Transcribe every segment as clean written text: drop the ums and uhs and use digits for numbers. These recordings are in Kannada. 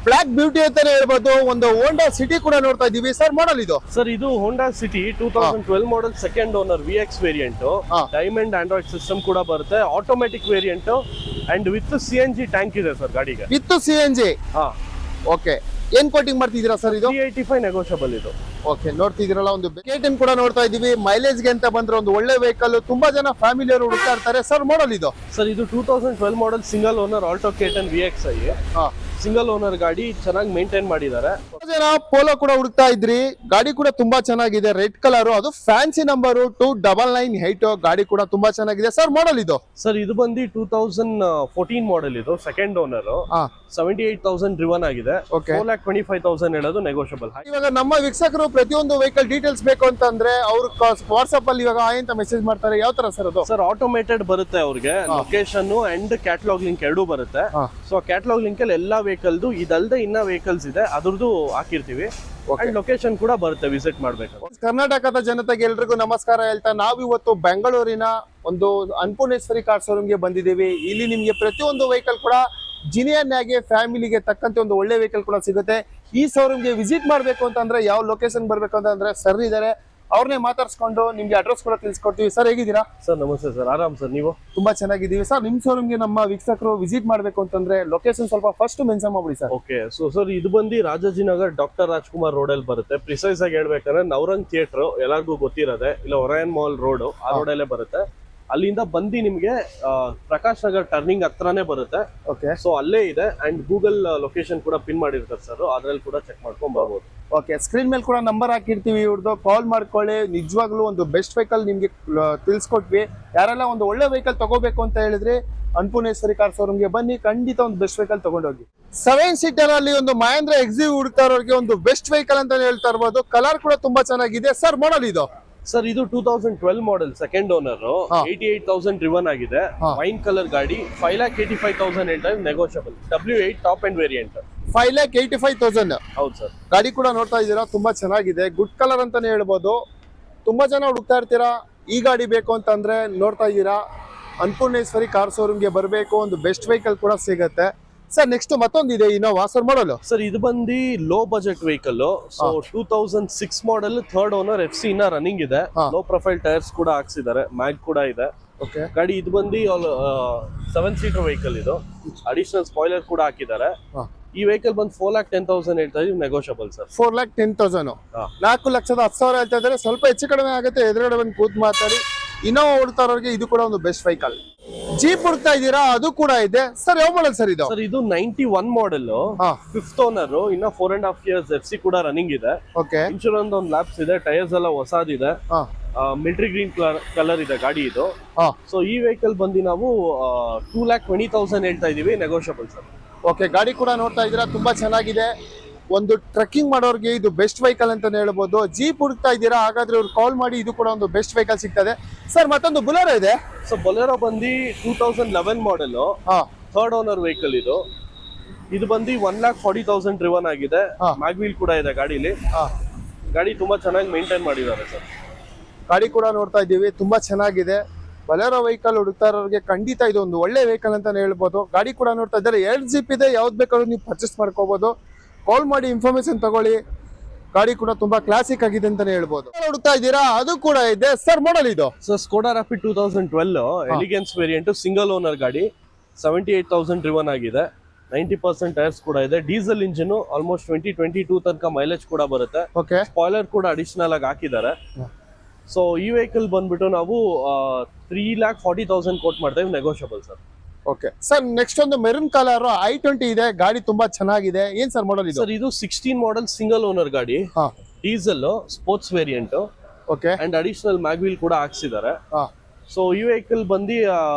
ಬ್ಲಾಕ್ ಬ್ಯೂಟಿ ಅಂತಾನೆ ಹೇಳ್ಬೋದು. ಒಂದು ಹೋಂಡಾ ಸಿಟಿ ಕೂಡ ನೋಡ್ತಾ ಇದೀವಿ ಸರ್. ಮಾಡಲ್ ಇದು ಸರ್ ಇದು Honda City 2012 model second owner VX variant. Diamond Android system ಕೂಡ ಬರುತ್ತೆ, automatic variant and with CNG tank ಇದೆ ಸರ್ ಗಾಡಿಗೆ. With CNG. ಓಕೆ, ಏನ್ ಕೋಟಿಂಗ್ ಮಾಡ್ತಿದ್ದೀರಾ ಸರ್ ಇದು? 385 ನೆಗೋಷಿಯಬಲ್ ಇದು. ಓಕೆ, ನೋಡ್ತಿದ್ದೀರಲ್ಲ ಒಂದು K10 ಕೂಡ ನೋಡ್ತಾ ಇದೀವಿ. ಮೈಲೇಜ್ ಗೆ ಅಂತ ಬಂದ್ರೆ ಒಂದು ಒಳ್ಳೆ ವೆಹಿಕಲ್, ತುಂಬಾ ಜನ ಫ್ಯಾಮಿಲಿ ಅವರು ಹುಡುಕ್ತಾ ಇರ್ತಾರೆ ಸರ್. ಮಾಡಲ್ ಇದು ಸರ್ ಇದು 2012 model single owner Alto K10 VXi. Single owner ಗಾಡಿ, ಚೆನ್ನಾಗಿ ಮೇಂಟೈನ್ ಮಾಡಿದ್ದಾರೆ. ಜನ ಪೋಲೋ ಕೂಡ ಹುಡುಕ್ತಾ ಇದ್ರಿ, ಗಾಡಿ ಕೂಡ ತುಂಬಾ ಚೆನ್ನಾಗಿದೆ. ರೆಡ್ ಕಲರ್, ಅದು ಫ್ಯಾನ್ಸಿ ನಂಬರ್ 2998. ಗಾಡಿ ಕೂಡ ತುಂಬಾ ಚೆನ್ನಾಗಿದೆ ಸರ್. ಮಾಡಲ್ ಇದು ಸರ್ ಇದು ಬಂದು 2014 ಮಾಡೆಲ್ ಇದು, ಸೆಕೆಂಡ್ ಓನರ್. 78,000 ಡ್ರಿವನ್ ಆಗಿದೆ. 4,25,000 ಹೇಳೋದು ನೆಗೋಷಿಯಬಲ್. ಇವಾಗ ನಮ್ಮ ವೀಕ್ಷಕರು ಪ್ರತಿಯೊಂದು ವೆಹಿಕಲ್ ಡೀಟೇಲ್ಸ್ ಬೇಕು ಅಂತಂದ್ರೆ ಅವ್ರು ವಾಟ್ಸ್ಆಪ್ ಅಲ್ಲಿ ಇವಾಗ ಅಂತ ಮೆಸೇಜ್ ಮಾಡ್ತಾರೆ. ಯಾವ ತರ ಸರ್ ಅದು? ಸರ್ ಆಟೋಮೇಟೆಡ್ ಬರುತ್ತೆ, ಅವ್ರಿಗೆ ಲೊಕೇಶನ್ ಅಂಡ್ ಕ್ಯಾಟಲಾಗ್ ಲಿಂಕ್ ಎರಡೂ ಬರುತ್ತೆ. ಸೊ ಕ್ಯಾಟಲಾಗ್ ಲಿಂಕ್ ಅಲ್ಲಿ ಎಲ್ಲಾ ವೆಹಿಕಲ್ ಇದಲ್ದೆ ಇನ್ನ ವೆಹಿಕಲ್ಸ್ ಇದೆ, ಅದ್ರದ್ದು ಹಾಕಿರ್ತೀವಿ. ಲೊಕೇಶನ್ ಕೂಡ ಬರುತ್ತೆ, ವಿಸಿಟ್ ಮಾಡ್ಬೇಕು. ಕರ್ನಾಟಕದ ಜನತೆಗೆ ಎಲ್ರಿಗೂ ನಮಸ್ಕಾರ ಹೇಳ್ತಾ ನಾವು ಇವತ್ತು ಬೆಂಗಳೂರಿನ ಒಂದು ಅನ್ನಪೂರ್ಣೇಶ್ವರಿ ಕಾರ್ ಶೋರೂಮ್ಗೆ ಬಂದಿದ್ದೀವಿ. ಇಲ್ಲಿ ನಿಮ್ಗೆ ಪ್ರತಿಯೊಂದು ವೆಹಿಕಲ್ ಕೂಡ ಜಿನಿಯನ್ ಆಗಿ ಫ್ಯಾಮಿಲಿಗೆ ತಕ್ಕಂತೆ ಒಂದು ಒಳ್ಳೆ ವೆಹಿಕಲ್ ಕೂಡ ಸಿಗುತ್ತೆ. ಈ ಶೋರೂಮ್ಗೆ ವಿಸಿಟ್ ಮಾಡಬೇಕು ಅಂತಂದ್ರೆ ಯಾವ ಲೊಕೇಶನ್ ಬರ್ಬೇಕು ಅಂತಂದ್ರೆ ಸರ್ ಇದಾರೆ, ಅವ್ರನ್ನೇ ಮಾತಾಡ್ಸ್ಕೊಂಡು ನಿಮ್ಗೆ ಅಡ್ರೆಸ್ ಕೂಡ ತಿಳಿಸ್ಕೊಡ್ತೀವಿ. ಸರ್ ಹೇಗಿದ್ದೀರಾ? ಸರ್ ನಮಸ್ತೆ ಸರ್, ಆರಾಮ್ ಸರ್. ನೀವು? ತುಂಬಾ ಚೆನ್ನಾಗಿದ್ದೀವಿ ಸರ್. ನಿಮ್ ಶೋರೂಮ್ಗೆ ನಮ್ಮ ವೀಕ್ಷಕರು ವಿಸಿಟ್ ಮಾಡ್ಬೇಕು ಅಂತಂದ್ರೆ ಲೊಕೇಶನ್ ಸ್ವಲ್ಪ ಫಸ್ಟ್ ಮೆನ್ಷನ್ ಮಾಡ್ಬಿಡಿ ಸರ್. ಓಕೆ, ಸೊ ಸರ್ ಇದು ಬಂದು ರಾಜಾಜಿನಗರ್ ಡಾಕ್ಟರ್ ರಾಜ್ಕುಮಾರ್ ರೋಡ್ ಅಲ್ಲಿ ಬರುತ್ತೆ. ಪ್ರಿಸೈಸ್ ಆಗಿ ಹೇಳ್ಬೇಕಂದ್ರೆ ನವರಂಗ್ ಥಿಯೇಟರ್ ಎಲ್ಲರಿಗೂ ಗೊತ್ತಿರೋದೆ, ಇಲ್ಲ ಒರಾಯನ್ ಮಾಲ್ ರೋಡ್ ಆ ರೋಡಲ್ಲೇ ಬರುತ್ತೆ. ಅಲ್ಲಿಂದ ಬಂದು ನಿಮ್ಗೆ ಪ್ರಕಾಶ್ ನಗರ್ ಟರ್ನಿಂಗ್ ಹತ್ರನೇ ಬರುತ್ತೆ. ಓಕೆ, ಸೊ ಅಲ್ಲೇ ಇದೆ. ಅಂಡ್ ಗೂಗಲ್ ಲೊಕೇಶನ್ ಕೂಡ ಪಿನ್ ಮಾಡಿರ್ತಾರೆ ಸರ್, ಅದ್ರಲ್ಲಿ ಕೂಡ ಚೆಕ್ ಮಾಡ್ಕೊಂಡ್ ಬರ್ಬೋದು. ಓಕೆ, ಸ್ಕ್ರೀನ್ ಮೇಲೆ ಕೂಡ ನಂಬರ್ ಹಾಕಿರ್ತೀವಿ, ಇವ್ರದ್ದು ಕಾಲ್ ಮಾಡ್ಕೊಳ್ಳಿ. ನಿಜವಾಗ್ಲೂ ಒಂದು ಬೆಸ್ಟ್ ವೆಹಿಕಲ್ ನಿಮ್ಗೆ ತಿಳಿಸ್ಕೊಟ್ವಿ. ಯಾರೆಲ್ಲ ಒಂದು ಒಳ್ಳೆ ವೆಹಿಕಲ್ ತಗೋಬೇಕು ಅಂತ ಹೇಳಿದ್ರೆ ಅನ್ನಪೂರ್ಣೇಶ್ವರಿ ಕಾರ್ ಶೋರೂಮ್ಗೆ ಬನ್ನಿ, ಖಂಡಿತ ಒಂದು ಬೆಸ್ಟ್ ವೆಹಿಕಲ್ ತಗೊಂಡೋಗಿ. 7 ಸೀಟರ್ ಅಲ್ಲಿ ಒಂದು ಮಹೇಂದ್ರ XUV ಹುಡುಕ್ತಾ ಇರೋರಿಗೆ ಒಂದು ಬೆಸ್ಟ್ ವೆಹಿಕಲ್ ಅಂತ ಹೇಳ್ತಾ ಇರ್ಬೋದು. ಕಲರ್ ಕೂಡ ತುಂಬಾ ಚೆನ್ನಾಗಿದೆ ಸರ್. ಮಾಡಲ್ ಇದು? ಸರ್ ಇದು 2012 ಮಾಡೆಲ್ ಸೆಕೆಂಡ್ ಓನರ್, 88,000 ಡ್ರಿವನ್ ಆಗಿದೆ. ವೈನ್ ಕಲರ್ ಗಾಡಿ, 5,85,000 ಹೇಳ್ತಾ negotiable. W8 top end variant, 5,85,000. ಹೌದು ಸರ್. ಗಾಡಿ ಕೂಡ ನೋಡ್ತಾ ಇದ್ದೀರಾ, ತುಂಬಾ ಚೆನ್ನಾಗಿದೆ. ಗುಡ್ ಕಲರ್ ಅಂತಾನೆ ಹೇಳ್ಬೋದು. ತುಂಬಾ ಜನ ಹುಡುಕ್ತಾ ಇರ್ತೀರಾ, ಈ ಗಾಡಿ ಬೇಕು ಅಂತಂದ್ರೆ ನೋಡ್ತಾ ಇದ್ದೀರಾ ಅನ್ನಪೂರ್ಣೇಶ್ವರಿ ಕಾರ್ ಶೋರೂಮ್ಗೆ ಬರಬೇಕು, ಒಂದು ಬೆಸ್ಟ್ ವೆಹಿಕಲ್ ಕೂಡ ಸಿಗುತ್ತೆ ಸರ್. ನೆಕ್ಸ್ಟ್ ಮತ್ತೊಂದಿದೆ ಇನೋವಾ ಸರ್. ಮಾಡಲು ಸರ್ ಇದು ಬಂದು low budget vehicle. So 2006 model, third owner, FC ಇನ್ನ ರನ್ನಿಂಗ್ ಇದೆ. ಲೋ ಪ್ರೊಫೈಲ್ ಟೈರ್ಸ್ ಕೂಡ ಹಾಕ್ಸಿದ್ದಾರೆ, ಮ್ಯಾಗ್ ಕೂಡ ಇದೆ. ಓಕೆ, ಗಾಡಿ ಇದು ಬಂದು 7 ಸೀಟರ್ ವೆಹಿಕಲ್. ಇದು ಅಡಿಷನಲ್ ಸ್ಪಾಯ್ಲರ್ ಕೂಡ ಹಾಕಿದ್ದಾರೆ. ಈ ವೆಹಿಕಲ್ ಬಂದು 4,10,000 ಹೇಳ್ತಾ ಇದೀವಿ, ನೆಗೋಷಿಯಬಲ್ ಸರ್. 4,10,000, 4,10,10,000 ಹೇಳ್ತಾ ಇದ್ದಾರೆ. ಸ್ವಲ್ಪ ಹೆಚ್ಚು ಕಡಿಮೆ ಆಗುತ್ತೆ, ಎದುರುಗಡೆ ಬಂದು ಕೂತ್ ಮಾತಾಡಿ. ಇನೋವಾ ಹುಡುಕ್ತಾ ಇರೋರಿಗೆ ಇದು ಕೂಡ ಒಂದು ಬೆಸ್ಟ್ ವೆಹಿಕಲ್. ಜೀಪ್ ಹುಡುಕ್ತಾ ಇದ್ದೀರಾ, ಅದು ಕೂಡ ಇದೆ ಸರ್. ಯಾವ ಮಾಡಲ್ ಸರ್ ಇದು? ಸರ್ ಇದು 91 ಮಾಡೆಲ್, 5th ಓನರ್, ಇನ್ನ 4.5 years FC ಕೂಡ ರನ್ನಿಂಗ್ ಇದೆ. ಓಕೆ, ಇನ್ಶೂರೆನ್ಸ್ ಒಂದು ಲ್ಯಾಪ್ಸ್ ಇದೆ, ಟೈರ್ಸ್ ಎಲ್ಲ ಹೊಸದಿದೆ. ಮಿಲಿಟರಿ ಗ್ರೀನ್ ಕಲರ್ ಇದೆ ಗಾಡಿ ಇದು. ಸೊ ಈ ವೆಹಿಕಲ್ ಬಂದು ನಾವು 2,20,000 ಹೇಳ್ತಾ ಇದೀವಿ, ನೆಗೋಷಿಯಬಲ್ ಸರ್. ಓಕೆ, ಗಾಡಿ ಕೂಡ ನೋಡ್ತಾ ಇದ್ದೀರಾ, ತುಂಬಾ ಚೆನ್ನಾಗಿದೆ. ಒಂದು ಟ್ರೆಕ್ಕಿಂಗ್ ಮಾಡೋರಿಗೆ ಇದು ಬೆಸ್ಟ್ ವೆಹಿಕಲ್ ಅಂತಾನೆ ಹೇಳ್ಬೋದು. ಜೀಪ್ ಹುಡುಕ್ತಾ ಇದ್ದೀರಾ, ಹಾಗಾದ್ರೆ ಅವ್ರು ಕಾಲ್ ಮಾಡಿ, ಇದು ಕೂಡ ಒಂದು ಬೆಸ್ಟ್ ವೆಹಿಕಲ್ ಸಿಗ್ತದೆ ಸರ್. ಮತ್ತೊಂದು ಬೊಲೆರೋ ಇದೆ. ಸೊ ಬೊಲೆರೋ ಬಂದು 2011 ಮಾಡೆಲ್, ಥರ್ಡ್ ಓನರ್ ವೆಹಿಕಲ್ ಇದು. ಇದು ಬಂದು 1,40,000 ಡ್ರಿವನ್ ಆಗಿದೆ. ಮ್ಯಾಗ್ವೀಲ್ ಕೂಡ ಇದೆ ಗಾಡಿಲಿ. ಗಾಡಿ ತುಂಬಾ ಚೆನ್ನಾಗಿ ಮೇಂಟೈನ್ ಮಾಡಿದ್ದಾರೆ ಸರ್. ಗಾಡಿ ಕೂಡ ನೋಡ್ತಾ ಇದ್ದೀವಿ, ತುಂಬಾ ಚೆನ್ನಾಗಿದೆ. ಬೊಲೆರೋ ವೆಹಿಕಲ್ ಹುಡುಕ್ತಾ ಇರೋರಿಗೆ ಖಂಡಿತ ಇದು ಒಂದು ಒಳ್ಳೆ ವೆಹಿಕಲ್ ಅಂತಾನೆ ಹೇಳ್ಬೋದು. ಗಾಡಿ ಕೂಡ ನೋಡ್ತಾ ಇದ್ದಾರೆ, 2 ಜೀಪ್ ಇದೆ, ಯಾವ್ದು ಬೇಕಾದ್ರೂ ನೀವು ಪರ್ಚೇಸ್ ಮಾಡ್ಕೋಬಹುದು. ಕಾಲ್ ಮಾಡಿ ಇನ್ಫಾರ್ಮೇಶನ್ ತಗೊಳ್ಳಿ. ಗಾಡಿ ಕೂಡ ತುಂಬಾ ಕ್ಲಾಸಿಕ್ ಆಗಿದೆ ಅಂತಾನೆ ಹೇಳ್ಬೋದು. ಹುಡುಕ್ತಾ ಇದ್ದೀರಾ, ಅದು ಕೂಡ ಇದೆ ಸರ್. ಮಾಡಲ್ ಇದು? So Skoda rapid 2012 elegance variant, single owner ಗಾಡಿ, 78,000 ಡ್ರಿವನ್ ಆಗಿದೆ. 90% ಟೈರ್ಸ್ ಕೂಡ ಇದೆ. ಡೀಸೆಲ್ ಇಂಜಿನ್, ಆಲ್ಮೋಸ್ಟ್ 2022 ತನಕ ಮೈಲೇಜ್ ಕೂಡ ಬರುತ್ತೆ. ಓಕೆ, ಸ್ಪಾಯ್ಲರ್ ಕೂಡ ಅಡಿಷನಲ್ ಆಗಿ ಹಾಕಿದ್ದಾರೆ. ಸೊ ಈ ವೆಹಿಕಲ್ ಬಂದ್ಬಿಟ್ಟು ನಾವು 3,40,000 ಕೋಟ್ ಮಾಡ್ತೇವೆ, negotiable sir. Okay sir, next ಒಂದು ಮೆರೂನ್ ಕಲರ್ i20 ಇದೆ. ಗಾಡಿ ತುಂಬಾ ಚೆನ್ನಾಗಿದೆ. ಏನ್ ಸರ್ ಮಾಡಲ್ ಇದು? ಸರ್ ಇದು 16 ಮಾಡೆಲ್ ಸಿಂಗಲ್ ಓನರ್ ಗಾಡಿ, diesel, sports variant. Okay, and additional mag wheel ಕೂಡ ಹಾಕ್ಸಿದ್ದಾರೆ. ಸೊ ಈ ವೆಹಿಕಲ್ ಬಂದು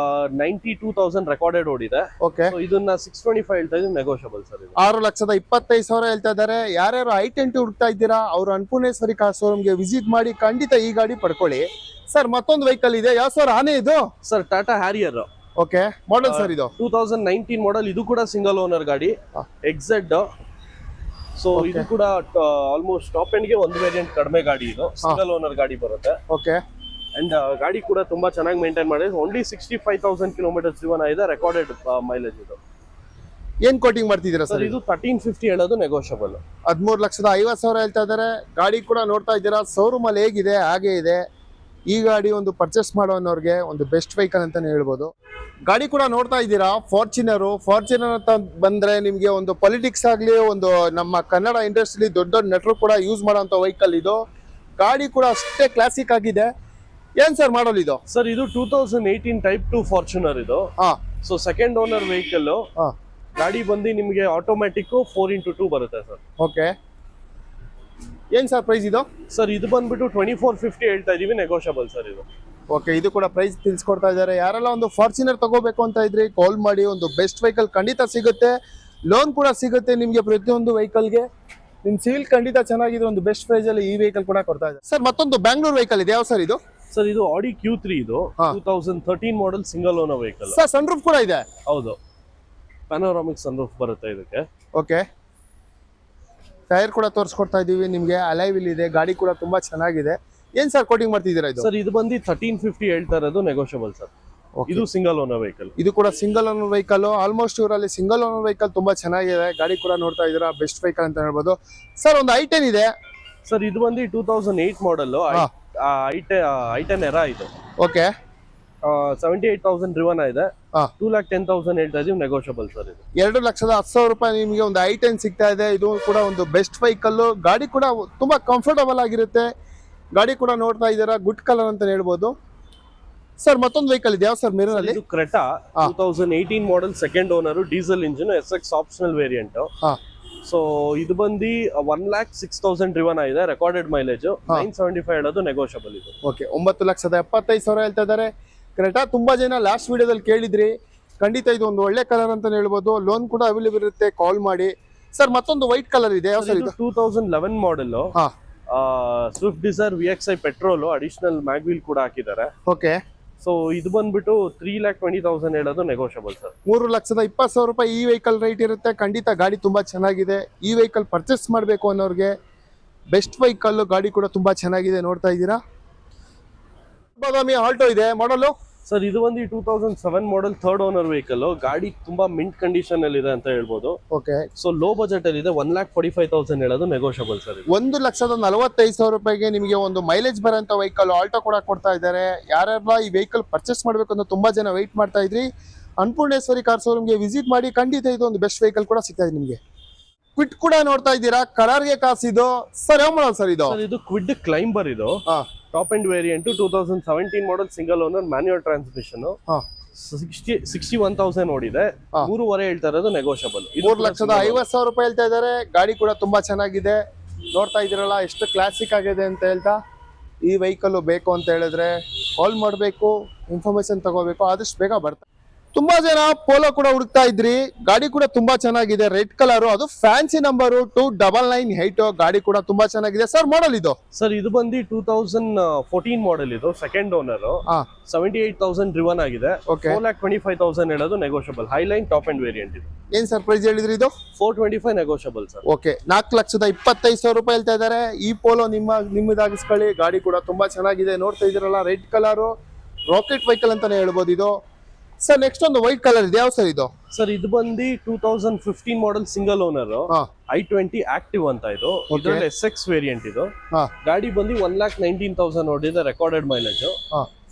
92,000 ರೆಕಾರ್ಡೆಡ್ ಓಡಿದೆ. ಓಕೆ, ಇದನ್ನ 625 ಹೇಳ್ತಾ ಇದ್ದೀವಿ, ನೆಗೋಷಿಯಬಲ್ ಸರ್. 6,25,000 ಹೇಳ್ತಾ ಇದ್ದಾರೆ. ಯಾರ್ಯಾರು i20 ಹುಡುಕ್ತಾ ಇದ್ದೀರಾ ಅವ್ರು ಅನ್ನಪೂರ್ಣೇಶ್ವರಿ ಕಾರ್ ಶೋರೂಮ್ಗೆ ವಿಸಿಟ್ ಮಾಡಿ, ಖಂಡಿತ ಈ ಗಾಡಿ ಪಡ್ಕೊಳ್ಳಿ ಸರ್. ಮತ್ತೊಂದು ವೆಹಿಕಲ್ ಇದೆ. ಯಾವ ಸರ್? ಆನೆ ಇದು? Sir Tata Harrier. Okay, model sir ಇದು? 2019 ಮಾಡೆಲ್. ಇದು ಕೂಡ ಸಿಂಗಲ್ ಓನರ್ ಗಾಡಿ, XZ. ಸೊ ಇದು ಕೂಡ ಆಲ್ಮೋಸ್ಟ್ ಟಾಪ್ ಎಂಡ್ ಗೆ ಒಂದು ವೇರಿಯಂಟ್ ಕಡಿಮೆ ಗಾಡಿ. ಇದು ಸಿಂಗಲ್ ಓನರ್ ಗಾಡಿ ಬರುತ್ತೆ. ಓಕೆ, ಅಂಡ್ ಗಾಡಿ ಕೂಡ ತುಂಬಾ ಚೆನ್ನಾಗಿ ಮೇಂಟೈನ್ ಮಾಡಿದೆ. ಓನ್ಲಿ 65,000 ಕಿಲೋಮೀಟರ್ಸ್ ಡ್ರಿವನ್ ಆಗಿದೆ, ರೆಕಾರ್ಡೆಡ್ ಮೈಲೇಜ್ ಇದು. ಏನ್ ಕೋಟಿಂಗ್ ಮಾಡ್ತಿದ್ದೀರಾ ಸರ್ ಸರ್? ಇದು 1350 ಹೇಳೋದು ನೆಗೋಷಿಯಬಲ್. 13,50,000 ಹೇಳ್ತಾ ಇದ್ದಾರೆ. ಗಾಡಿ ಕೂಡ ನೋಡ್ತಾ ಇದ್ದೀರಾ, ಶೋರೂಮ್ ಅಲ್ಲಿ ಹೇಗಿದೆ ಹಾಗೆ ಇದೆ. ಈ ಗಾಡಿ ಒಂದು ಪರ್ಚೇಸ್ ಮಾಡೋನವ್ರಿಗೆ ಒಂದು ಬೆಸ್ಟ್ ವೆಹಿಕಲ್ ಅಂತಾನೆ ಹೇಳ್ಬೋದು. ಗಾಡಿ ಕೂಡ ನೋಡ್ತಾ ಇದ್ದೀರಾ, ಫಾರ್ಚುನರ್ ಅಂತ ಬಂದ್ರೆ ನಿಮ್ಗೆ ಒಂದು ಪೊಲಿಟಿಕ್ಸ್ ಆಗ್ಲಿ, ಒಂದು ನಮ್ಮ ಕನ್ನಡ ಇಂಡಸ್ಟ್ರಿಲಿ ದೊಡ್ಡ ದೊಡ್ಡ ನಟರು ಕೂಡ ಯೂಸ್ ಮಾಡೋಂಥ ವೆಹಿಕಲ್ ಇದು. ಗಾಡಿ ಕೂಡ ಅಷ್ಟೇ ಕ್ಲಾಸಿಕ್ ಆಗಿದೆ. ಏನ್ ಸರ್ ಮಾಡಲ್ ಇದು? ಸರ್ ಇದು 2018 ಟೈಪ್ 2 ಫಾರ್ಚುನರ್ ಇದು. ಹಾ ಸೊ ಸೆಕೆಂಡ್ ಓನರ್ ವೆಹಿಕಲ್. ಹಾ ಗಾಡಿ ಬಂದು ನಿಮಗೆ ಆಟೋಮ್ಯಾಟಿಕ್ 4x2 ಬರುತ್ತೆ ಸರ್. ಓಕೆ. ಏನ್ ಸರ್ ಪ್ರೈಸ್ ಇದು? ಸರ್ ಇದು ಬಂದ್ಬಿಟ್ಟು 2450 ಹೇಳ್ತಾ ಇದೀವಿ, ನೆಗೋಷಿಯಬಲ್ ಸರ್ ಇದು. ಓಕೆ, ಇದು ಕೂಡ ಪ್ರೈಸ್ ತಿಳಿಸ್ಕೊಡ್ತಾ ಇದ್ದಾರೆ. ಯಾರೆಲ್ಲ ಒಂದು ಫಾರ್ಚುನರ್ ತಗೋಬೇಕು ಅಂತ ಇದ್ರಿ ಕಾಲ್ ಮಾಡಿ, ಒಂದು ಬೆಸ್ಟ್ ವೆಹಿಕಲ್ ಖಂಡಿತ ಸಿಗುತ್ತೆ. ಲೋನ್ ಕೂಡ ಸಿಗುತ್ತೆ ನಿಮಗೆ ಪ್ರತಿಯೊಂದು ವೆಹಿಕಲ್ಗೆ. ನಿಮ್ ಸಿವಿಲ್ ಖಂಡಿತ ಚೆನ್ನಾಗಿದೆ, ಒಂದು ಬೆಸ್ಟ್ ಪ್ರೈಸ್ ಅಲ್ಲಿ ಈ ವೆಹಿಕಲ್ ಕೂಡ ಕೊಡ್ತಾ ಇದೆ. ಸರ್ ಮತ್ತೊಂದು ಬ್ಯಾಂಗ್ಳೂರ್ ವೆಹಿಕಲ್ ಇದೆ, ಯಾವ ಸರ್ ಇದು? ಸರ್ ಇದು ಆಡಿ Q3 ಇದು. ಹಾ. 2013 model single owner vehicle. Sir sunroof ಕೂಡ ಇದೆ? ಹೌದು, ಪ್ಯಾನೋರಾಮಿಕ್ ಸನ್ರೂಫ್ ಬರುತ್ತೆ ಇದಕ್ಕೆ. ಓಕೆ. ಟೈರ್ ಕೂಡ ತೋರಿಸ್ಕೊಡ್ತಾ ಇದೀವಿ ನಿಮ್ಗೆ, ಅಲೈ ವೀಲ್ ಇದೆ. ಗಾಡಿ ಕೂಡ ತುಂಬಾ ಚೆನ್ನಾಗಿದೆ. ಏನ್ ಸರ್ ಕೋಟಿಂಗ್ ಮಾಡ್ತಿದ್ದೀರಾ ಇದು? ಸರ್ ಇದು ಬಂದು 1350 ಹೇಳ್ತಾ ಇರೋದು, ನೆಗೋಷಿಯಬಲ್ ಸರ್. Okay. ಇದು ಸಿಂಗಲ್ ಓನರ್ ವೆಹಿಕಲ್. ಇದು ಕೂಡ ಸಿಂಗಲ್ ಓನರ್ ವೆಹಿಕಲ್. ಆಲ್ಮೋಸ್ಟ್ ಇವರಲ್ಲಿ ಸಿಂಗಲ್ ಓನರ್ ವೆಹಿಕಲ್ ತುಂಬಾ ಚೆನ್ನಾಗಿದೆ. ಗಾಡಿ ಕೂಡ ನೋಡ್ತಾ ಇದ್ದೀರಾ, ಬೆಸ್ಟ್ ವೆಹಿಕಲ್ ಅಂತ ಹೇಳ್ಬೋದು. ಸರ್ ಒಂದು i10 ಇದೆ. ಸರ್ ಇದು ಬಂದು 2008 ಮಾಡೆಲ್ ಹಾ. i10 ಎರಾ ಇದು. ಓಕೆ. 78,000 ಡ್ರಿವನ್ ಇದೆ. ಹಾ. 2,10,000 ಹೇಳ್ತಾ ಇದೀವಿ, ನೆಗೋಷಿಯಬಲ್ ಸರ್ ಇದು. 2,10,000 ರೂಪಾಯಿ ನಿಮಗೆ ಒಂದು i10 ಸಿಗ್ತಾ ಇದೆ. ಇದು ಕೂಡ ಒಂದು ಬೆಸ್ಟ್ ವೆಹಿಕಲ್. ಗಾಡಿ ಕೂಡ ತುಂಬಾ ಕಂಫರ್ಟಬಲ್ ಆಗಿರುತ್ತೆ. ಗಾಡಿ ಕೂಡ ನೋಡ್ತಾ ಇದ್ದೀರಾ, ಗುಡ್ ಕಲರ್ ಅಂತ ಹೇಳ್ಬೋದು. ಸರ್ ಮತ್ತೊಂದು ವೆಹಿಕಲ್ ಇದೆ, ಯಾವ ಸರ್ ಮಿರರ್ ಅಲ್ಲಿ? ಇದು ಕ್ರೆಟಾ ಹಾ. 2018 model second owner, diesel engine, SX optional variant. ಹಾ ಸೊ ಇದು ಬಂದು 1,06,000 ಡ್ರಿವನ್ ಆಗಿದೆ, ರೆಕಾರ್ಡೆಡ್ ಮೈಲೇಜ್. 975 ಹೇಳೋದು, ನೆಗೋಷಿಯಬಲ್ ಇದು. ಓಕೆ. 9,75,000 ಹೇಳ್ತಾ ಇದ್ದಾರೆ. ಕ್ರೆಟಾ ತುಂಬಾ ಜನ ಲಾಸ್ಟ್ ವಿಡಿಯೋದಲ್ಲಿ ಕೇಳಿದ್ರಿ. ಖಂಡಿತ ಇದು ಒಂದು ಒಳ್ಳೆ ಕಲರ್ ಅಂತ ಹೇಳ್ಬೋದು. ಲೋನ್ ಕೂಡ ಅವೈಲೇಬಲ್ ಇರುತ್ತೆ, ಕಾಲ್ ಮಾಡಿ. ಸರ್ ಮತ್ತೊಂದು ವೈಟ್ ಕಲರ್ ಇದೆ, ಯಾವ ಸರ್ ಇದು? 2011 ಮಾಡೆಲ್ ಹಾ. Swift Dzire VXI petrol, additional mag wheel ಕೂಡ ಹಾಕಿದ್ದಾರೆ. ಓಕೆ. ಸೊ ಇದು ಬಂದ್ಬಿಟ್ಟು 3,20,000 ಹೇಳೋದು, ನೆಗೋಷಿಯಬಲ್ ಸರ್. 3,20,000 ರೂಪಾಯಿ ಈ ವೆಹಿಕಲ್ ರೇಟ್ ಇರುತ್ತೆ. ಖಂಡಿತ ಗಾಡಿ ತುಂಬಾ ಚೆನ್ನಾಗಿದೆ. ಈ ವೆಹಿಕಲ್ ಪರ್ಚೇಸ್ ಮಾಡಬೇಕು ಅನ್ನೋರಿಗೆ ಬೆಸ್ಟ್ ವೆಹಿಕಲ್. ಗಾಡಿ ಕೂಡ ತುಂಬಾ ಚೆನ್ನಾಗಿದೆ, ನೋಡ್ತಾ ಇದ್ದೀರಾ. ಬಾದಾಮಿ ಆಲ್ಟೋ ಇದೆ, ಮಾಡಲು? ಸರ್ ಇದು ಒಂದು 2007 ಮಾಡೆಲ್ ಥರ್ಡ್ ಓನರ್ ವೆಹಿಕಲ್. ಗಾಡಿ ತುಂಬಾ ಮಿಂಟ್ ಕಂಡೀಷನ್ ಅಲ್ಲಿ ಇದೆ ಅಂತ ಹೇಳ್ಬೋದು. ಓಕೆ. ಸೊ ಲೋ ಬಜೆಟ್ ಅಲ್ಲಿ ಇದೆ, 1,45,000 ಹೇಳೋದು, ನೆಗೋಷಿಯಬಲ್ ಸರ್. 1,45,000 ರೂಪಾಯಿಗೆ ನಿಮಗೆ ಒಂದು ಮೈಲೇಜ್ ಬರೋಂಥ ವೆಹಿಕಲ್ ಆಲ್ಟೋ ಕೂಡ ಕೊಡ್ತಾ ಇದ್ದಾರೆ. ಯಾರೆಲ್ಲ ಈ ವೆಹಿಕಲ್ ಪರ್ಚೇಸ್ ಮಾಡಬೇಕು ಅಂತ ತುಂಬಾ ಜನ ವೆಯ್ಟ್ ಮಾಡ್ತಾ ಇದ್ರಿ, ಅನ್ನಪೂರ್ಣೇಶ್ವರಿ ಕಾರ್ ಶೋರೂಮ್ಗೆ ವಿಸಿಟ್ ಮಾಡಿ. ಖಂಡಿತ ಇದು ಒಂದು ಬೆಸ್ಟ್ ವೆಹಿಕಲ್ ಕೂಡ ಸಿಗ್ತಾ ಇದೆ ನಿಮಗೆ. ಕ್ವಿಟ್ ಕೂಡ ನೋಡ್ತಾ ಇದ್ದೀರಾ, ಕಲರ್ಗೆ ಕಾಸಿದು. ಸರ್ ಯಾವ ಮಾಡಲ್ ಸರ್ ಇದು? ಇದು ಕ್ವಿಡ್ ಕ್ಲೈಂಬರ್ ಇದು. Top end variant, 2017 model single owner, manual transmission. 61,000 ಓಡಿದೆ. 3.5 ಹೇಳ್ತಾ ಇರೋದು, ನೆಗೋಷಿಯಬಲ್. 3,50,000 ರೂಪಾಯಿ ಹೇಳ್ತಾ ಇದ್ದಾರೆ. ಗಾಡಿ ಕೂಡ ತುಂಬಾ ಚೆನ್ನಾಗಿದೆ, ನೋಡ್ತಾ ಇದ್ದೀರಲ್ಲ ಎಷ್ಟು ಕ್ಲಾಸಿಕ್ ಆಗಿದೆ ಅಂತ ಹೇಳ್ತಾ. ಈ ವೆಹಿಕಲ್ ಬೇಕು ಅಂತ ಹೇಳಿದ್ರೆ ಕಾಲ್ ಮಾಡಬೇಕು, ಇನ್ಫಾರ್ಮೇಶನ್ ತಗೋಬೇಕು, ಆದಷ್ಟು ಬೇಗ ಬರ್ತಾರೆ. ತುಂಬಾ ಜನ ಪೋಲೋ ಕೂಡ ಹುಡುಕ್ತಾ ಇದ್ರಿ. ಗಾಡಿ ಕೂಡ ತುಂಬಾ ಚೆನ್ನಾಗಿದೆ, ರೆಡ್ ಕಲರ್, ಅದು ಫ್ಯಾನ್ಸಿ ನಂಬರ್ 2998. ಗಾಡಿ ಕೂಡ ತುಂಬಾ ಚೆನ್ನಾಗಿದೆ. ಸರ್ ಮಾಡಲ್ ಇದು? ಸರ್ ಇದು ಬಂದು 2014 ಮಾಡೆಲ್ ಇದು, ಸೆಕೆಂಡ್ ಓನರ್. 78,000 ಡ್ರಿವನ್ ಆಗಿದೆ. 4,25,000 ಹೇಳೋದು, negotiable. Highline top end variant ಇದು. ಏನ್ ಸರ್ ಪ್ರೈಸ್ ಹೇಳಿದ್ರಿ ಇದು? 425 ನೆಗೋಷಿಯಬಲ್ ಸರ್. ಓಕೆ. 4,25,000 ರೂಪಾಯಿ ಹೇಳ್ತಾ ಇದ್ದಾರೆ. ಈ ಪೋಲೋ ನಿಮ್ಮದಾಗಿಸ್ಕೊಳ್ಳಿ. ಗಾಡಿ ಕೂಡ ತುಂಬಾ ಚೆನ್ನಾಗಿದೆ, ನೋಡ್ತಾ ಇದ್ದೀರಲ್ಲ, ರೆಡ್ ಕಲರ್, ರಾಕೆಟ್ ವೆಹಿಕಲ್ ಅಂತಾನೆ ಹೇಳ್ಬೋದು ಇದು. ಸರ್ ನೆಕ್ಸ್ಟ್ ಒಂದು ವೈಟ್ ಕಲರ್ ಇದೆ, ಯಾವ ಸರ್ ಇದು? ಸರ್ ಇದು ಬಂದು 2015 model single owner, i20 active ಅಂತ ಇದು. ಇದರಲ್ಲಿ SX ವೇರಿಯಂಟ್ ಇದು. ಗಾಡಿ ಬಂದು 1,19,000 ಓಡಿದೆ, ರೆಕಾರ್ಡೆಡ್ ಮೈಲೇಜ್.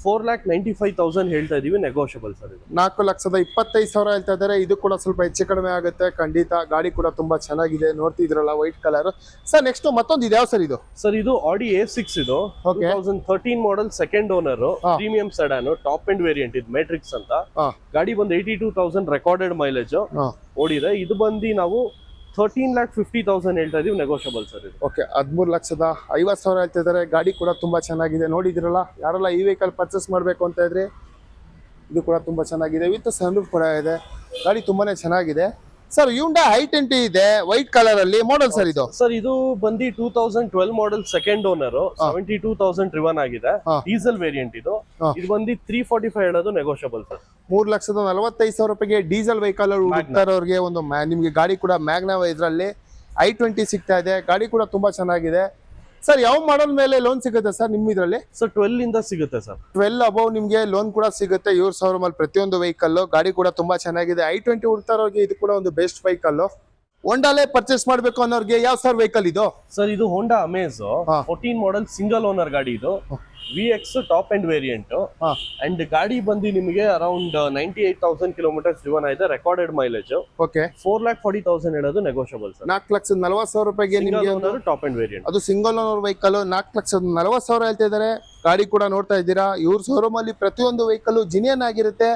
4,95,000 ಹೇಳ್ತಾ ಇದೀವಿ, ನೆಗೋಷಿಯಬಲ್ ಸರ್ ಇದು. 4,25,000 ಹೇಳ್ತಾ ಇದ್ದಾರೆ. ಇದು ಕೂಡ ಸ್ವಲ್ಪ ಹೆಚ್ಚು ಕಡಿಮೆ ಆಗುತ್ತೆ ಖಂಡಿತ. ಗಾಡಿ ಕೂಡ ತುಂಬಾ ಚೆನ್ನಾಗಿದೆ, ನೋಡ್ತಿದ್ರಲ್ಲ, ವೈಟ್ ಕಲರ್. ಸರ್ ನೆಕ್ಸ್ಟ್ ಮತ್ತೊಂದು ಇದೆ, ಯಾವ ಸರ್ ಇದು? ಸರ್ ಇದು ಆಡಿ A6 ಇದು. 2013 model second owner, premium sedan, top end variant ಇದು, ಮ್ಯಾಟ್ರಿಕ್ಸ್ ಅಂತ. ಗಾಡಿ ಬಂದು 82,000 ರೆಕಾರ್ಡೆಡ್ ಮೈಲೇಜ್ ಓಡಿದೆ. ಇದು ಬಂದು ನಾವು 13,50,000 ಹೇಳ್ತಾ ಇದೀವಿ, ನೆಗೋಷಿಯಬಲ್ ಸರ್ ಇದು. ಓಕೆ. 13,50,000 ಹೇಳ್ತಾ ಇದ್ದಾರೆ. ಗಾಡಿ ಕೂಡ ತುಂಬಾ ಚೆನ್ನಾಗಿದೆ, ನೋಡಿದಿರಲ್ಲ. ಯಾರೆಲ್ಲ ಈ ವೆಹಿಕಲ್ ಪರ್ಚೇಸ್ ಮಾಡಬೇಕು ಅಂತ ಇದ್ರೆ ಇದು ಕೂಡ ತುಂಬಾ ಚೆನ್ನಾಗಿದೆ, ವಿತ್ ಸನ್ರೂಫ್ ಕೂಡ ಇದೆ. ಗಾಡಿ ತುಂಬಾನೇ ಚೆನ್ನಾಗಿದೆ. ಸರ್ Hyundai i20 ಇದೆ, ವೈಟ್ ಕಲರ್ ಅಲ್ಲಿ, ಮಾಡಲ್ ಸರ್ ಇದು? ಸರ್ ಇದು ಬಂದು 2012 ಮಾಡೆಲ್ ಸೆಕೆಂಡ್ ಓನರ್, 72,000 ಡ್ರಿವನ್ ಆಗಿದೆ, ಡೀಸೆಲ್ ವೇರಿಯಂಟ್ ಇದು. ಇದು ಬಂದು 345 ಹೇಳೋದು, ನೆಗೋಷಿಯಬಲ್ ಸರ್. 3,45,000 ರೂಪಾಯಿಗೆ ಡೀಸೆಲ್ ವೆಹಿಕಲ್ ಹುಡುಕ್ತಾ ಇರೋರಿಗೆ ಒಂದು ನಿಮ್ಗೆ ಗಾಡಿ ಕೂಡ ಮ್ಯಾಗ್ನಾ ಇದರಲ್ಲಿ i20 ಸಿಗ್ತಾ ಇದೆ. ಗಾಡಿ ಕೂಡ ತುಂಬಾ ಚೆನ್ನಾಗಿದೆ. ಸರ್ ಯಾವ ಮಾಡಲ್ ಮೇಲೆ ಲೋನ್ ಸಿಗುತ್ತೆ ಸರ್ ನಿಮ್ಮ ಇದರಲ್ಲಿ? ಸರ್ 12 ಇಂದ ಸಿಗುತ್ತೆ ಸರ್. 12 ಅಬೌವ್ ನಿಮಗೆ ಲೋನ್ ಕೂಡ ಸಿಗುತ್ತೆ ಇವ್ರ ಶೋರೂಮ್ ಅಲ್ಲಿ ಪ್ರತಿಯೊಂದು ವೆಹಿಕಲ್. ಗಾಡಿ ಕೂಡ ತುಂಬಾ ಚೆನ್ನಾಗಿದೆ. i20 ಹುಡ್ತಾರೋರಿಗೆ ಇದು ಕೂಡ ಒಂದು ಬೆಸ್ಟ್ ವೆಹಿಕಲ್. ಹೋಂಡಾಲೇ ಪರ್ಚೇಸ್ ಮಾಡ್ಬೇಕು ಅನ್ನೋರಿಗೆ ಯಾವ ಸರ್ ವೆಹಿಕಲ್ ಇದು? ಸರ್ ಇದು ಹೋಂಡಾ ಅಮೇಜ್ ಹಾ. 14 ಮಾಡೆಲ್ ಸಿಂಗಲ್ ಓನರ್ ಗಾಡಿ ಇದು. VX top end variant and ಗಾಡಿ ಬಂದು ನಿಮಗೆ ಅರೌಂಡ್ 98,000 ಕಿಲೋಮೀಟರ್ಸ್ ಡ್ರಿವನ್ ಆಗಿದೆ. Recorded mileage. ಓಕೆ 4,40,000 ಹೇಳೋದು ನೆಗೋಷಿಯಬಲ್ ಸರ್. 4,40,000 ರೂಪಾಯಿಗೆ ನಿಮಗೆ ಓನರ್ ಟಾಪ್ ಅಂಡ್ ವೇರಿಯಂಟ್. ಅದು ಸಿಂಗಲ್ ಓನರ್ ವೆಹಿಕಲ್ 4,40,000 ಹೇಳ್ತಾ ಇದ್ದಾರೆ. ಗಾಡಿ ಕೂಡ ನೋಡ್ತಾ ಇದ್ದೀರಾ. ಇವ್ರ ಶೋರೂಮ್ ಅಲ್ಲಿ ಪ್ರತಿಯೊಂದು ವೆಹಿಕಲ್ ಜಿನಿಯನ್ ಆಗಿರುತ್ತೆ.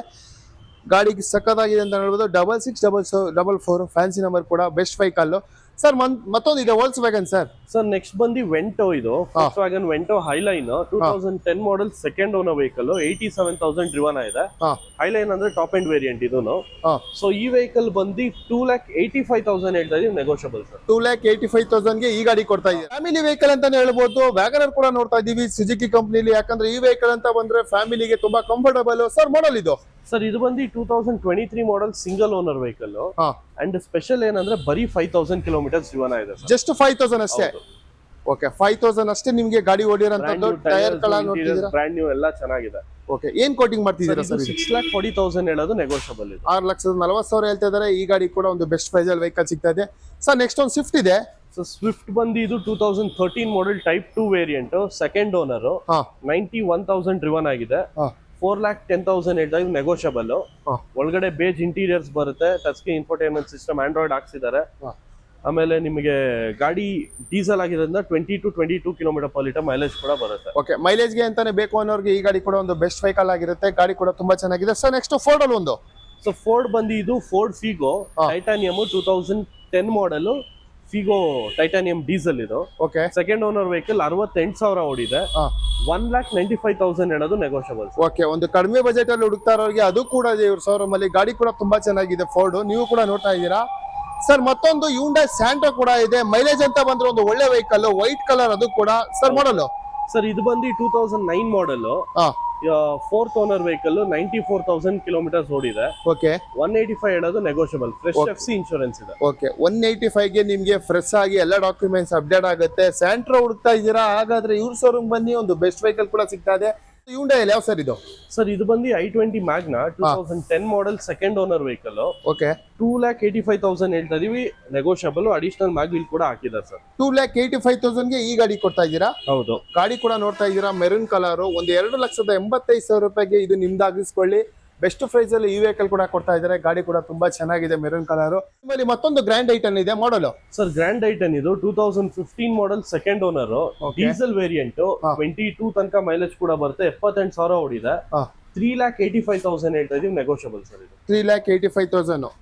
ಗಾಡಿಗೆ ಸಕ್ಕತ್ತಾಗಿದೆ ಅಂತ ಹೇಳ್ಬೋದು. 6644 ಫ್ಯಾನ್ಸಿ ನಂಬರ್ ಕೂಡ ಬೆಸ್ಟ್ ವೆಹಿಕಲ್. ಸರ್ ಮತ್ತೊಂದು ಇದೆ ವೋಲ್ಕ್ಸ್ ವ್ಯಾಗನ್ ಸರ್. ಸರ್ ನೆಕ್ಸ್ಟ್ ಬಂದು ವೆಂಟೋ. ಇದು Volkswagen Vento Highline 2010 model second owner vehicle. 87,000 driven ಆಗಿದೆ. ಹೈಲೈನ್ ಅಂದ್ರೆ ಟಾಪ್ ಅಂಡ್ ವೇರಿಯಂಟ್ ಇದೂನು. ಸೊ ಈ ವೆಹಿಕಲ್ ಬಂದು 2,85,000 ಹೇಳ್ತಾ ಇದೀವಿ, ನೆಗೋಷಿಯಬಲ್ ಸರ್. 2,85,000 ಗೆ ಈ ಗಾಡಿ ಕೊಡ್ತಾ ಇದೆ. ಫ್ಯಾಮಿಲಿ ವೆಹಿಕಲ್ ಅಂತಾನೆ ಹೇಳ್ಬೋದು. ವ್ಯಾಗನರ್ ಕೂಡ ನೋಡ್ತಾ ಇದೀವಿ ಸುಜುಕಿ ಕಂಪನಿಲಿ. ಯಾಕಂದ್ರೆ ಈ ವೆಹಿಕಲ್ ಅಂತ ಬಂದ್ರೆ ಫ್ಯಾಮಿಲಿಗೆ ತುಂಬಾ ಕಂಫರ್ಟಬಲ್. ಸರ್ ಮಾಡಲ್ ಇದು? ಸರ್ ಇದು ಬಂದು 2023 model single owner vehicle and special ಏನಂದ್ರೆ ಬರೀ 5,000 ಕಿಲೋಮೀಟರ್ಸ್ ಡ್ರಿವನ್ ಆಗಿದೆ ಸರ್. ಜಸ್ಟ್ 5,000 ಅಷ್ಟೇ. ಓಕೆ 5,000 ಅಷ್ಟೇ ನಿಮಗೆ ಗಾಡಿ ಓಡಿರೋಂಥದ್ದು. ಟೈರ್ ಕಲರ್ ನೋಡ್ತಿದ್ದೀರಾ, ಬ್ರ್ಯಾಂಡ್ ನ್ಯೂ ಎಲ್ಲ ಚೆನ್ನಾಗಿದೆ. ಓಕೆ ಏನ್ ಕೋಟಿಂಗ್ ಮಾಡ್ತಿದ್ದೀರಾ ಸರ್? 6,40,000 ಹೇಳೋದು ನೆಗೋಷಿಯಬಲ್ ಇದೆ. 6,40,000 ಹೇಳ್ತಾ ಇದ್ದಾರೆ. ಈ ಗಾಡಿ ಕೂಡ ಒಂದು ಬೆಸ್ಟ್ ಪ್ರೈಸ್ ಅಲ್ಲಿ ವೆಹಿಕಲ್ ಸಿಗ್ತಾ ಇದೆ. ಸರ್ ನೆಕ್ಸ್ಟ್ ಒಂದು ಸ್ವಿಫ್ಟ್ ಇದೆ. ಸೊ ಸ್ವಿಫ್ಟ್ ಬಂದು ಇದು 2013 model type 2 variant second owner. 91,000 driven ಆಗಿದೆ. 4,10,000 ಹೇಳ್ದಾಗ ನೆಗೋಷಿಯಬಲ್. ಒಳಗಡೆ ಬೇಜ್ ಇಂಟೀರಿಯರ್ಸ್ ಬರುತ್ತೆ. Touch screen infotainment system android ಹಾಕ್ಸಿದ್ದಾರೆ. ಆಮೇಲೆ ನಿಮಗೆ ಗಾಡಿ ಡೀಸೆಲ್ ಆಗಿರೋದ್ರಿಂದ 20 to 22 kilometre per litre mileage ಕೂಡ ಬರುತ್ತೆ. ಓಕೆ ಮೈಲೇಜ್ಗೆ ಅಂತಾನೆ ಬೇಕು ಅನ್ನೋರಿಗೆ ಈ ಗಾಡಿ ಕೂಡ ಒಂದು ಬೆಸ್ಟ್ ವೆಹಿಕಲ್ ಆಗಿರುತ್ತೆ. ಗಾಡಿ ಕೂಡ ತುಂಬಾ ಚೆನ್ನಾಗಿದೆ. ಸರ್ ನೆಕ್ಸ್ಟ್ ಫೋರ್ಡ್ ಅಲ್ಲಿ ಒಂದು. ಸೊ ಫೋರ್ಡ್ ಬಂದು ಇದು Ford Figo titanium 2010 model Figo titanium diesel ಇದು. ಓಕೆ ಸೆಕೆಂಡ್ ಓನರ್ ವೆಹಿಕಲ್ 68,000 ಓಡಿದೆ. 1,95,000 ಹೇಳೋದು ನೆಗೋಷಿಯಬಲ್. ಓಕೆ ಒಂದು ಕಡಿಮೆ ಬಜೆಟ್ ಅಲ್ಲಿ ಹುಡುಕ್ತಾ ಇರೋರಿಗೆ ಅದು ಕೂಡ ಇದೆ ಇವ್ರ ಶೋರೂಮ್ ಅಲ್ಲಿ. ಗಾಡಿ ಕೂಡ ತುಂಬಾ ಚೆನ್ನಾಗಿದೆ ಫೋರ್ಡ್. ನೀವು ಕೂಡ ನೋಡ್ತಾ ಇದ್ದೀರಾ. ಸರ್ ಮತ್ತೊಂದು ಹ್ಯುಂಡೈ ಸ್ಯಾಂಟ್ರೋ ಕೂಡ ಇದೆ. ಮೈಲೇಜ್ ಅಂತ ಬಂದ್ರೆ ಒಂದು ಒಳ್ಳೆ ವೆಹಿಕಲ್, ವೈಟ್ ಕಲರ್ ಅದು ಕೂಡ. Sir model? ಸರ್ ಇದು ಬಂದು 2009 model fourth owner vehicle. 94,000 kilometres ಓಡಿದೆ. ಓಕೆ 185 ಹೇಳೋದು ನೆಗೋಷಿಯಬಲ್. ಫ್ರೆಶ್ FC ಇನ್ಶೂರೆನ್ಸ್ ಇದೆ. ಓಕೆ 185 ಗೆ ನಿಮ್ಗೆ ಫ್ರೆಶ್ ಆಗಿ ಎಲ್ಲ ಡಾಕ್ಯುಮೆಂಟ್ಸ್ ಅಪ್ಡೇಟ್ ಆಗುತ್ತೆ. ಸ್ಯಾಂಟ್ರೋ ಹುಡುಕ್ತಾ ಇದ್ದೀರಾ ಹಾಗಾದ್ರೆ ಇವ್ರ ಶೋರೂಮ್ ಬನ್ನಿ, ಒಂದು ಬೆಸ್ಟ್ ವೆಹಿಕಲ್ ಕೂಡ ಸಿಗ್ತಾ ಇದೆ. ಹ್ಯುಂಡೈ ಯಾವ ಸರ್ ಇದು? ಸರ್ ಇದು ಬಂದು i20 Magna 2010 model second owner vehicle. Okay 2,85,000 ಹೇಳ್ತಾ ಇದೀವಿ, ನೆಗೋಷಿಯಬಲ್. ಅಡಿಷನಲ್ ಮ್ಯಾಗ್ ವೀಲ್ ಕೂಡ ಹಾಕಿದ್ದಾರೆ ಸರ್. 2,85,000 ಗೆ ಈ ಗಾಡಿ ಕೊಡ್ತಾ ಇದ್ದೀರಾ? ಹೌದು. ಗಾಡಿ ಕೂಡ ನೋಡ್ತಾ ಇದ್ದೀರಾ, ಮೆರೂನ್ ಕಲರ್. ಒಂದು 2,85,000 ರೂಪಾಯಿಗೆ ಇದು ನಿಮ್ದಾಗಿಸ್ಕೊಳ್ಳಿ. ಬೆಸ್ಟ್ ಪ್ರೈಸ್ ಅಲ್ಲಿ ಈ ವೆಹಿಕಲ್ ಕೂಡ ಕೊಡ್ತಾ ಇದ್ದಾರೆ. ಗಾಡಿ ಕೂಡ ತುಂಬಾ ಚೆನ್ನಾಗಿದೆ, ಮೆರೂನ್ ಕಲರ್. ನಿಮ್ಮಲ್ಲಿ ಮತ್ತೊಂದು ಗ್ರ್ಯಾಂಡ್ ಐಟನ್ ಇದೆ ಮಾಡಲ್. ಸರ್ ಗ್ರ್ಯಾಂಡ್ ಐಟನ್ ಇದು 2015 model second owner diesel variant. 22 ತನಕ ಮೈಲೇಜ್ ಕೂಡ ಬರುತ್ತೆ. 78,000 ಓಡಿದೆ. 3,85,000 ಹೇಳ್ತಾ ಇದೀವಿ, ನೆಗೋಷಿಯಬಲ್ ಸರ್ ಇದು. 3,85,000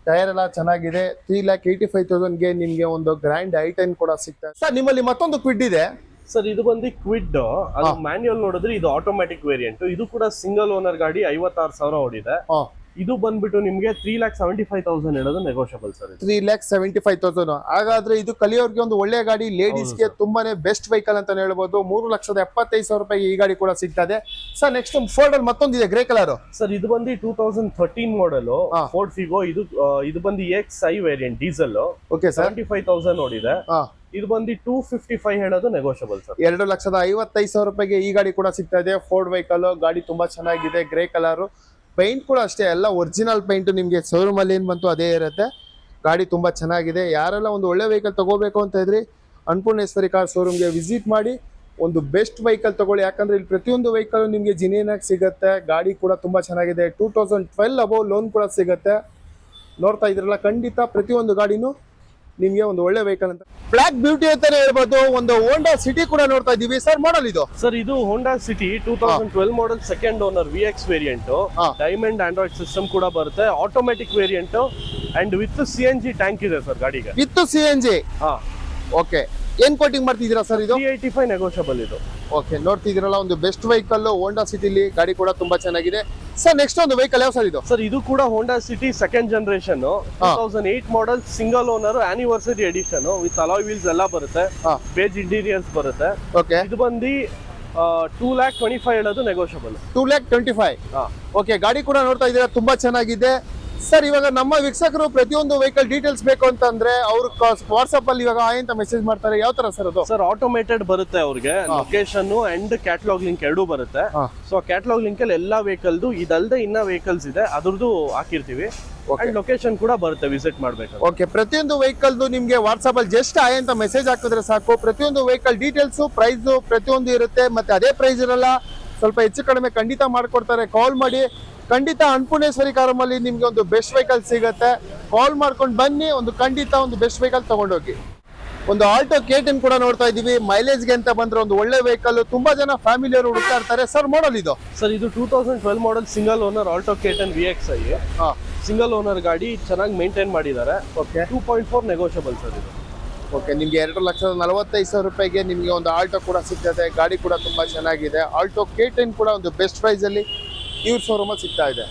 ಟೈರ್ ಎಲ್ಲ ಚೆನ್ನಾಗಿದೆ. 3,85,000 ಗೆ ನಿಮ್ಗೆ ಒಂದು ಗ್ರ್ಯಾಂಡ್ ಐಟನ್ ಕೂಡ ಸಿಗ್ತದೆ. ಸರ್ ನಿಮ್ಮಲ್ಲಿ ಮತ್ತೊಂದು ಕ್ವಿಡ್ ಇದೆ. ಸರ್ ಇದು ಬಂದು ಕ್ವಿಡ್. ಅದು ಮ್ಯಾನ್ಯುಯಲ್ ನೋಡಿದ್ರೆ ಇದು ಆಟೋಮ್ಯಾಟಿಕ್ ವೇರಿಯಂಟ್. ಇದು ಕೂಡ ಸಿಂಗಲ್ ಓನರ್ ಗಾಡಿ. 56,000 ಓಡಿದೆ. ಇದು ಬಂದ್ಬಿಟ್ಟು ನಿಮ್ಗೆ 3,75,000 ಹೇಳೋದು ನೆಗೋಷಿಯಬಲ್ ಸರ್. 3,75,000 ಹಾಗಾದ್ರೆ ಇದು ಕಲಿಯೋರ್ಗೆ ಒಂದು ಒಳ್ಳೆ ಗಾಡಿ. ಲೇಡೀಸ್ಗೆ ತುಂಬಾನೇ ಬೆಸ್ಟ್ ವೆಹಿಕಲ್ ಅಂತ ಹೇಳ್ಬೋದು. 3,75,000 ರೂಪಾಯಿಗೆ ಈ ಗಾಡಿ ಕೂಡ ಸಿಗ್ತದೆ. ಸರ್ ನೆಕ್ಸ್ಟ್ ಫೋರ್ಡ್ ಅಲ್ಲಿ ಮತ್ತೊಂದಿದೆ ಗ್ರೇ ಕಲರ್. ಸರ್ ಇದು ಬಂದು 2013 ಮಾಡೆಲ್ ಫೋರ್ಡ್ ಫಿಗೋ. ಇದು ಬಂದು XI variant diesel. Okay sir 75,000 ಓಡಿದೆ. ಇದು ಬಂದು 255 ಹೇಳೋದು ನೆಗೋಷಿಯಬಲ್ ಸರ್. 2,55,000 ರೂಪಾಯಿಗೆ ಈ ಗಾಡಿ ಕೂಡ ಸಿಗ್ತಾ ಇದೆ. Ford vehicle. ಗಾಡಿ ತುಂಬಾ ಚೆನ್ನಾಗಿದೆ, ಗ್ರೇ ಕಲರ್. ಪೈಂಟ್ ಕೂಡ ಅಷ್ಟೇ, ಎಲ್ಲ ಒರಿಜಿನಲ್ ಪೈಂಟ್. ನಿಮ್ಗೆ ಶೋರೂಮ್ ಅಲ್ಲಿ ಏನ್ ಬಂತು ಅದೇ ಇರುತ್ತೆ. ಗಾಡಿ ತುಂಬಾ ಚೆನ್ನಾಗಿದೆ. ಯಾರೆಲ್ಲ ಒಂದು ಒಳ್ಳೆ ವೆಹಿಕಲ್ ತಗೋಬೇಕು ಅಂತ ಇದ್ರಿ ಅನ್ನಪೂರ್ಣೇಶ್ವರಿ ಕಾರ್ ಶೋರೂಮ್ಗೆ ವಿಸಿಟ್ ಮಾಡಿ ಒಂದು ಬೆಸ್ಟ್ ವೆಹಿಕಲ್ ತಗೊಳ್ಳಿ. ಯಾಕಂದ್ರೆ ಇಲ್ಲಿ ಪ್ರತಿಯೊಂದು ವೆಹಿಕಲ್ ನಿಮ್ಗೆ ಜಿನಿಯನ್ ಆಗಿ ಸಿಗುತ್ತೆ. ಗಾಡಿ ಕೂಡ ತುಂಬಾ ಚೆನ್ನಾಗಿದೆ. 2012 ಅಬೌವ್ ಲೋನ್ ಕೂಡ ಸಿಗುತ್ತೆ. ನೋಡ್ತಾ ಇದ್ರಲ್ಲ, ಖಂಡಿತ ಪ್ರತಿಯೊಂದು ಗಾಡಿನೂ ನಿಮ್ಗೆ ಒಂದು ಒಳ್ಳೆ ವೆಹಿಕಲ್ ಅಂತ. ಬ್ಲಾಕ್ ಬ್ಯೂಟಿ ಅಂತಾನೆ ಹೇಳ್ಬೋದು. ಒಂದು ಹೋಂಡಾ ಸಿಟಿ ಕೂಡ ನೋಡ್ತಾ ಇದೀವಿ. ಸರ್ ಮಾಡಲ್ ಇದು? ಸರ್ ಇದು Honda City 2012 model second owner VX variant. Diamond Android system ಕೂಡ ಬರುತ್ತೆ. Automatic variant and with CNG tank ಇದೆ ಸರ್ ಗಾಡಿಗೆ. With CNG. ಓಕೆ ಏನ್ ಕೋಟಿಂಗ್ ಮಾಡ್ತಿದ್ದೀರಾ ಸರ್ ಇದು? 385 ನೆಗೋಷಿಯಬಲ್ ಇದು. ಓಕೆ ನೋಡ್ತಿದ್ದೀರಲ್ಲ, ಒಂದು ಬೆಸ್ಟ್ ವೆಹಿಕಲ್ ಹೋಂಡಾ ಸಿಟಿಲಿ. ಗಾಡಿ ಕೂಡ ತುಂಬಾ ಚೆನ್ನಾಗಿದೆ. ಸರ್ ನೆಕ್ಸ್ಟ್ ಒಂದು ವೆಹಿಕಲ್ ಯಾವ ಸರ್ ಇದು? ಸರ್ ಇದು ಕೂಡ Honda City second generation 2008 model single owner anniversary edition with alloy wheels ಎಲ್ಲ ಬರುತ್ತೆ. ಬೇಜ್ ಇಂಟೀರಿಯರ್ಸ್ ಬರುತ್ತೆ. ಓಕೆ ಇದು ಬಂದು 2,25,000 ಹೇಳೋದು ನೆಗೋಷಿಯಬಲ್. 2,25,000. ಓಕೆ ಗಾಡಿ ಕೂಡ ನೋಡ್ತಾ ಇದ್ದೀರಾ, ತುಂಬಾ ಚೆನ್ನಾಗಿದೆ. ಸರ್ ಇವಾಗ ನಮ್ಮ ವೀಕ್ಷಕರು ಪ್ರತಿಯೊಂದು ವೆಹಿಕಲ್ ಡೀಟೇಲ್ಸ್ ಬೇಕು ಅಂತಂದ್ರೆ ಅವ್ರು ವಾಟ್ಸ್ಆಪ್ ಅಲ್ಲಿ ಇವಾಗ ಹಾಯ್ ಅಂತ ಮೆಸೇಜ್ ಮಾಡ್ತಾರೆ, ಯಾವ ತರ ಸರ್ ಅದು? ಸರ್ ಆಟೋಮೇಟೆಡ್ ಬರುತ್ತೆ ಅವ್ರಿಗೆ, ಲೊಕೇಶನ್ ಅಂಡ್ ಕ್ಯಾಟಲಾಗ್ ಲಿಂಕ್ ಎರಡೂ ಬರುತ್ತೆ. ಹಾ. ಸೊ ಕ್ಯಾಟಲಾಗ್ ಲಿಂಕ್ ಅಲ್ಲಿ ಎಲ್ಲಾ ವೆಹಿಕಲ್ದು ಇದಲ್ದೆ ಇನ್ನ ವೆಹಿಕಲ್ಸ್ ಇದೆ ಅದ್ರದ್ದು ಹಾಕಿರ್ತೀವಿ. ಅಂಡ್ ಲೊಕೇಶನ್ ಕೂಡ ಬರುತ್ತೆ ವಿಸಿಟ್ ಮಾಡ್ಬೇಕು. ಓಕೆ, ಪ್ರತಿಯೊಂದು ವೆಹಿಕಲ್ ನಿಮ್ಗೆ ವಾಟ್ಸ್ಆಪ್ ಅಲ್ಲಿ ಜಸ್ಟ್ ಹಾಯ್ ಅಂತ ಮೆಸೇಜ್ ಹಾಕಿದ್ರೆ ಸಾಕು. ಪ್ರತಿಯೊಂದು ವೆಹಿಕಲ್ ಡೀಟೇಲ್ಸ್, ಪ್ರೈಸ್ ಪ್ರತಿಯೊಂದು ಇರುತ್ತೆ. ಮತ್ತೆ ಅದೇ ಪ್ರೈಸ್ ಇರಲ್ಲ, ಸ್ವಲ್ಪ ಹೆಚ್ಚು ಕಡಿಮೆ ಖಂಡಿತ ಮಾಡ್ಕೊಡ್ತಾರೆ. ಕಾಲ್ ಮಾಡಿ, ಖಂಡಿತ ಅನ್ನಪೂರ್ಣೇಶ್ವರಿ ಕಾರಮಲ್ಲಿ ನಿಮ್ಗೆ ಒಂದು ಬೆಸ್ಟ್ ವೆಹಿಕಲ್ ಸಿಗುತ್ತೆ. ಕಾಲ್ ಮಾಡ್ಕೊಂಡು ಬನ್ನಿ, ಒಂದು ಖಂಡಿತ ಒಂದು ಬೆಸ್ಟ್ ವೆಹಿಕಲ್ ತಗೊಂಡೋಗಿ. ಒಂದು ಆಲ್ಟೋ K10 ಕೂಡ ನೋಡ್ತಾ ಇದೀವಿ. ಮೈಲೇಜ್ಗೆ ಅಂತ ಬಂದ್ರೆ ಒಂದು ಒಳ್ಳೆ ವೆಹಿಕಲ್, ತುಂಬಾ ಜನ ಫ್ಯಾಮಿಲಿಯವರು ಹುಡುಕ್ತಾ ಇರ್ತಾರೆ. ಸರ್ ಮಾಡಲ್ ಇದು? ಸರ್ ಇದು 2012 model single owner Alto K10 VXi. Single owner ಗಾಡಿ, ಚೆನ್ನಾಗಿ ಮೇಂಟೈನ್ ಮಾಡಿದ್ದಾರೆ. ಓಕೆ, 2.4 ನೆಗೋಷಿಯಬಲ್ ಸರ್ ಇದು. ಓಕೆ, ನಿಮ್ಗೆ 2,45,000 ರೂಪಾಯಿಗೆ ನಿಮ್ಗೆ ಒಂದು ಆಲ್ಟೋ ಕೂಡ ಸಿಗ್ತದೆ. ಗಾಡಿ ಕೂಡ ತುಂಬಾ ಚೆನ್ನಾಗಿದೆ. ಆಲ್ಟೋ K10 ಕೂಡ ಒಂದು ಬೆಸ್ಟ್ ಪ್ರೈಸ್ ಅಲ್ಲಿ ಇವ್ರ ಶೋರೂಮ್ ಸಿಗ್ತಾ ಇದೆ.